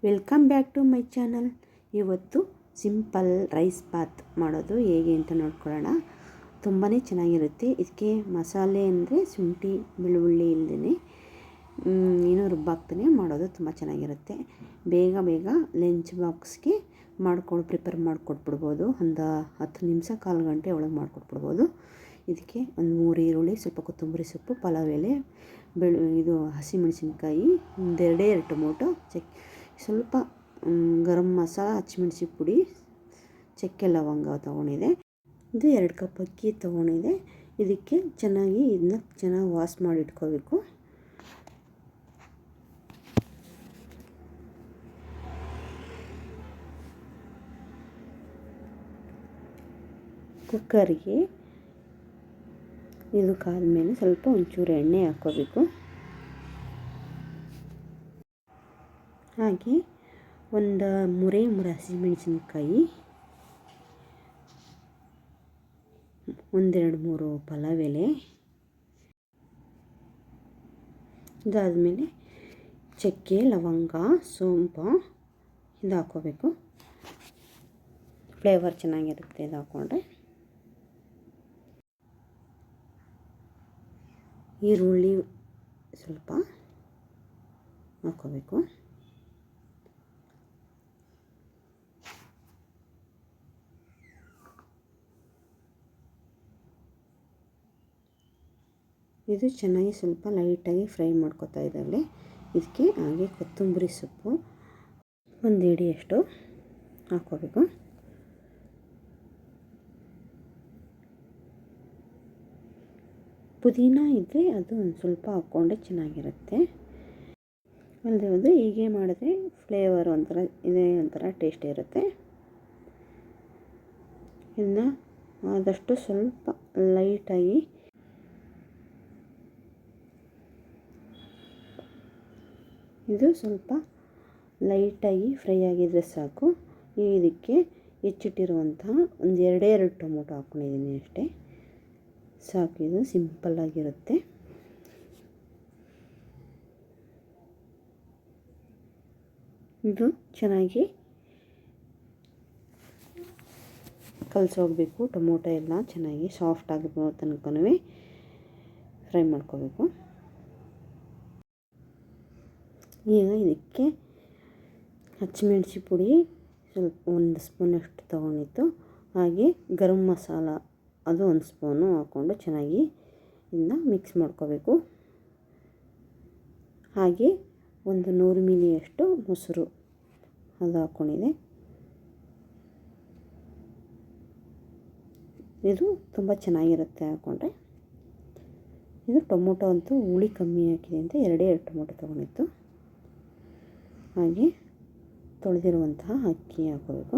Welcome back to my channel. ಇವತ್ತು simple rice bath ಮಾಡೋದು ಹೇಗೆ ಅಂತ ನೋಡ್ಕೊಳ್ಳೋಣ. ತುಂಬಾ ಚೆನ್ನಾಗಿರುತ್ತೆ. ಇದಕ್ಕೆ ಮಸಾಲೆ ಅಂದರೆ ಶುಂಠಿ ಬೆಳ್ಳುಳ್ಳಿ ಇಲ್ಲದೇ ಏನೋ ರುಬ್ಬಾಕ್ತಾನೆ ಮಾಡೋದು ತುಂಬ ಚೆನ್ನಾಗಿರುತ್ತೆ. ಬೇಗ ಲಂಚ್ ಬಾಕ್ಸ್ಗೆ ಪ್ರಿಪೇರ್ ಮಾಡಿಕೊಟ್ಬಿಡ್ಬೋದು. ಒಂದು 10 ನಿಮಿಷ ಕಾಲು ಗಂಟೆ ಒಳಗೆ ಮಾಡಿಕೊಟ್ಬಿಡ್ಬೋದು. ಇದಕ್ಕೆ ಒಂದು 3 ಈರುಳ್ಳಿ, ಸ್ವಲ್ಪ ಕೊತ್ತಂಬರಿ ಸೊಪ್ಪು, ಪಲಾವ್ ಎಲೆ, ಇದು ಹಸಿಮೆಣಸಿನ್ಕಾಯಿ, 2 ಟೊಮೊಟೊ, ಸ್ವಲ್ಪ ಗರಂ ಮಸಾಲ, ಹಸಿಮೆಣಸಿ ಪುಡಿ, ಚಕ್ಕೆ ಲವಂಗ ತೊಗೊಂಡಿದೆ. ಇದು 2 ಕಪ್ ಅಕ್ಕಿ ತೊಗೊಂಡಿದೆ. ಇದಕ್ಕೆ ಇದನ್ನ ಚೆನ್ನಾಗಿ ವಾಶ್ ಮಾಡಿ ಇಟ್ಕೋಬೇಕು. ಕುಕ್ಕರ್ಗೆ ಇದು ಕಾದ್ಮೇಲೆ ಸ್ವಲ್ಪ ಒಂಚೂರು ಎಣ್ಣೆ ಹಾಕ್ಕೋಬೇಕು. ಹಾಗೆ ಒಂದು 3 ಹಸಿಮೆಣಸಿನ್ಕಾಯಿ, 1-2-3 ಪಲಾವ್ ಎಲೆ, ಇದಾದಮೇಲೆ ಚಕ್ಕೆ ಲವಂಗ ಸೋಂಪು ಇದು ಹಾಕ್ಕೋಬೇಕು. ಫ್ಲೇವರ್ ಚೆನ್ನಾಗಿರುತ್ತೆ ಇದು ಹಾಕ್ಕೊಂಡ್ರೆ. ಈರುಳ್ಳಿ ಸ್ವಲ್ಪ ಹಾಕ್ಕೋಬೇಕು. ಇದು ಚೆನ್ನಾಗಿ ಸ್ವಲ್ಪ ಲೈಟಾಗಿ ಫ್ರೈ ಮಾಡ್ಕೊತಾ ಇದ್ದಾಗಲೇ ಇದಕ್ಕೆ ಹಾಗೆ ಕೊತ್ತಂಬರಿ ಸೊಪ್ಪು 1 ಹಿಡಿಯಷ್ಟು ಹಾಕ್ಕೋಬೇಕು. ಪುದೀನ ಇದ್ದರೆ ಅದು ಒಂದು ಸ್ವಲ್ಪ ಹಾಕ್ಕೊಂಡ್ರೆ ಚೆನ್ನಾಗಿರುತ್ತೆ. ಅಲ್ಲದೆ ಹೀಗೆ ಮಾಡಿದ್ರೆ ಫ್ಲೇವರ್ ಒಂಥರ ಟೇಸ್ಟ್ ಇರುತ್ತೆ. ಇದನ್ನ ಆದಷ್ಟು ಸ್ವಲ್ಪ ಲೈಟಾಗಿ ಇದು ಸ್ವಲ್ಪ ಲೈಟಾಗಿ ಫ್ರೈ ಆಗಿದ್ರೆ ಸಾಕು. ಇದಕ್ಕೆ ಹೆಚ್ಚಿಟ್ಟಿರುವಂತಹ ಒಂದು 2 ಟೊಮೊಟೊ ಹಾಕ್ಕೊಂಡಿದ್ದೀನಿ ಅಷ್ಟೇ, ಸಾಕು. ಇದು ಸಿಂಪಲ್ಲಾಗಿರುತ್ತೆ. ಇದು ಚೆನ್ನಾಗಿ ಕಲಸೋಗ್ಬೇಕು. ಟೊಮೊಟೊ ಎಲ್ಲ ಚೆನ್ನಾಗಿ ಸಾಫ್ಟ್ ಆಗೋ ತನಕನೂ ಫ್ರೈ ಮಾಡ್ಕೋಬೇಕು. ಈಗ ಇದಕ್ಕೆ ಹಸಿಮೆಣಸಿ ಪುಡಿ ಸ್ವಲ್ಪ 1 ಸ್ಪೂನಷ್ಟು ತೊಗೊಂಡಿತ್ತು. ಹಾಗೆ ಗರಂ ಮಸಾಲ ಅದು 1 ಸ್ಪೂನು ಹಾಕ್ಕೊಂಡು ಚೆನ್ನಾಗಿ ಇದನ್ನ ಮಿಕ್ಸ್ ಮಾಡ್ಕೋಬೇಕು. ಹಾಗೆ ಒಂದು 100 ಮಿಲಿಯಷ್ಟು ಮೊಸರು ಅದು ಹಾಕ್ಕೊಂಡಿದೆ. ಇದು ತುಂಬ ಚೆನ್ನಾಗಿರುತ್ತೆ ಹಾಕ್ಕೊಂಡ್ರೆ. ಇದು ಟೊಮೊಟೊ ಅಂತೂ ಹುಳಿ ಕಮ್ಮಿ ಹಾಕಿದೆ ಅಂತ 2 ಟೊಮೊಟೊ ತೊಗೊಂಡಿತ್ತು. ಹಾಗೆ ತೊಳೆದಿರುವಂತಹ ಅಕ್ಕಿ ಹಾಕಬೇಕು.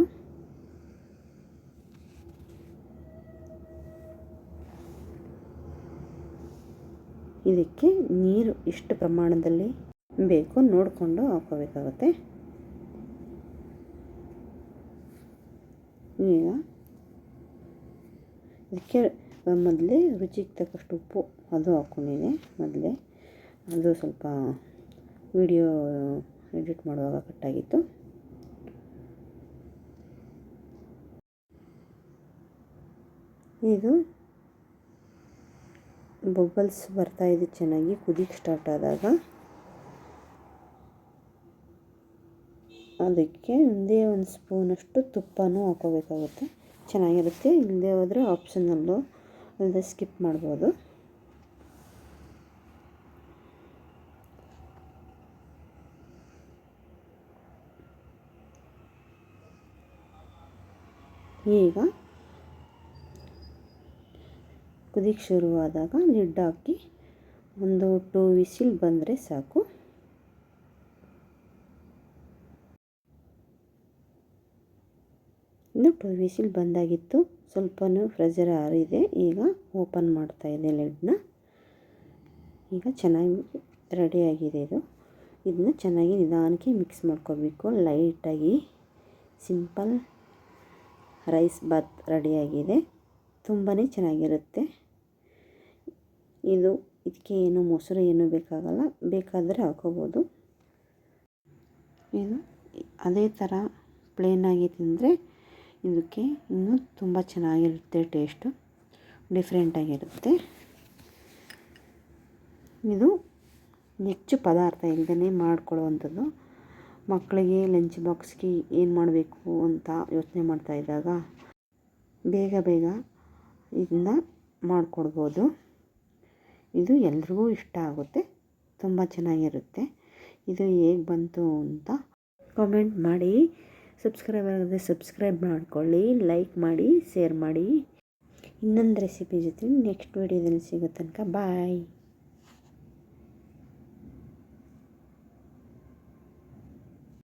ಇದಕ್ಕೆ ನೀರು ಎಷ್ಟು ಪ್ರಮಾಣದಲ್ಲಿ ಬೇಕು ನೋಡಿಕೊಂಡು ಹಾಕೋಬೇಕಾಗುತ್ತೆ. ಈಗ ಇದಕ್ಕೆ ಮೊದಲೇ ರುಚಿಗೆ ತಕ್ಕಷ್ಟು ಉಪ್ಪು ಅದು ಹಾಕ್ಕೊಂಡಿದೆ. ಮೊದಲೇ ಅದು ಸ್ವಲ್ಪ ವಿಡಿಯೋ ಎಡಿಟ್ ಮಾಡುವಾಗ ಕಟ್ಟಾಗಿತ್ತು. ಇದು ಬಬಲ್ಸ್ ಬರ್ತಾಯಿದೆ ಚೆನ್ನಾಗಿ ಕುದಿಗೆ ಸ್ಟಾರ್ಟ್ ಆದಾಗ ಅದಕ್ಕೆ 1 ಸ್ಪೂನಷ್ಟು ತುಪ್ಪನೂ ಹಾಕೋಬೇಕಾಗುತ್ತೆ. ಚೆನ್ನಾಗಿರುತ್ತೆ. ಇಲ್ಲದೆ ಹೋದರೆ ಆಪ್ಷನಲ್ಲು, ಅಲ್ಲದೆ ಸ್ಕಿಪ್ ಮಾಡ್ಬೋದು. ಈಗ ಕುದಿಗೆ ಶುರುವಾದಾಗ ಲಿಡ್ ಹಾಕಿ ಒಂದು 2 ವಿಸಿಲ್ ಬಂದರೆ ಸಾಕು. ಇನ್ನು 2 ವಿಸಿಲ್ ಬಂದಾಗಿತ್ತು. ಸ್ವಲ್ಪನೂ ಪ್ರೆಷರ್ ಆರಿದೆ. ಈಗ ಓಪನ್ ಮಾಡ್ತಾಯಿದ್ದೆ ಲಿಡ್ನ. ಈಗ ಚೆನ್ನಾಗಿ ರೆಡಿಯಾಗಿದೆ ಇದು. ಇದನ್ನ ಚೆನ್ನಾಗಿ ನಿಧಾನಕ್ಕೆ ಮಿಕ್ಸ್ ಮಾಡ್ಕೋಬೇಕು. ಲೈಟಾಗಿ ಸಿಂಪಲ್ ರೈಸ್ ಬಾತ್ ರೆಡಿಯಾಗಿದೆ. ತುಂಬಾ ಚೆನ್ನಾಗಿರುತ್ತೆ. ಇದಕ್ಕೆ ಮೊಸರು ಏನೂ ಬೇಕಾಗಲ್ಲ, ಬೇಕಾದರೆ ಹಾಕೋಬೋದು. ಇದು ಅದೇ ಥರ ಪ್ಲೇನಾಗಿ ತಿಂದರೆ ಇದಕ್ಕೆ ಇನ್ನೂ ತುಂಬ ಚೆನ್ನಾಗಿರುತ್ತೆ, ಟೇಸ್ಟು ಡಿಫ್ರೆಂಟಾಗಿರುತ್ತೆ. ಇದು ಹೆಚ್ಚು ಪದಾರ್ಥ ಇಲ್ಲದೇ ಮಾಡ್ಕೊಳ್ಳುವಂಥದ್ದು. ಮಕ್ಕಳಿಗೆ ಲಂಚ್ ಬಾಕ್ಸ್ಗೆ ಏನು ಮಾಡಬೇಕು ಅಂತ ಯೋಚನೆ ಮಾಡ್ತಾಯಿದ್ದಾಗ ಬೇಗ ಇದನ್ನ ಮಾಡಿಕೊಡ್ಬೋದು. ಇದು ಎಲ್ರಿಗೂ ಇಷ್ಟ ಆಗುತ್ತೆ, ತುಂಬ ಚೆನ್ನಾಗಿರುತ್ತೆ. ಇದು ಹೇಗೆ ಬಂತು ಅಂತ ಕಾಮೆಂಟ್ ಮಾಡಿ. ಸಬ್ಸ್ಕ್ರೈಬ್ ಆಗಿದ್ರೆ ಸಬ್ಸ್ಕ್ರೈಬ್ ಮಾಡ್ಕೊಳ್ಳಿ, ಲೈಕ್ ಮಾಡಿ, ಶೇರ್ ಮಾಡಿ. ಇನ್ನೊಂದು ರೆಸಿಪಿ ಜೊತೆ ನೆಕ್ಸ್ಟ್ ವೀಡಿಯೋದಲ್ಲಿ ಸಿಗೋ ತನಕ ಬಾಯ್.